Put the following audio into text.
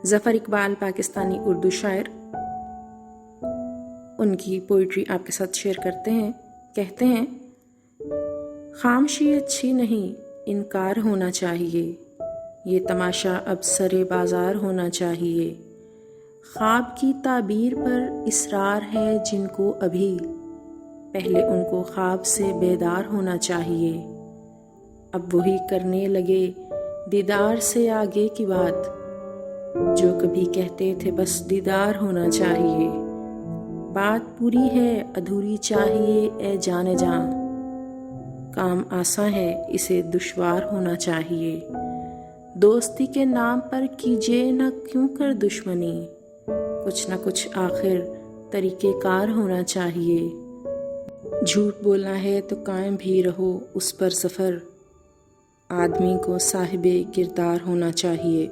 ज़फ़र इकबाल पाकिस्तानी उर्दू शायर, उनकी पोइट्री आपके साथ शेयर करते हैं। कहते हैं, खामोशी अच्छी नहीं, इनकार होना चाहिए, ये तमाशा अब सरे बाजार होना चाहिए। ख्वाब की ताबीर पर इसरार है जिनको अभी, पहले उनको ख्वाब से बेदार होना चाहिए। अब वही करने लगे दीदार से आगे की बात, जो कभी कहते थे बस दीदार होना चाहिए। बात पूरी है अधूरी चाहिए ए जाने जां, काम आसान है इसे दुश्वार होना चाहिए। दोस्ती के नाम पर कीजिए न क्यों कर दुश्मनी, कुछ न कुछ आखिर तरीक़ेकार होना चाहिए। झूठ बोलना है तो कायम भी रहो उस पर ज़फ़र, आदमी को साहिबे किरदार होना चाहिए।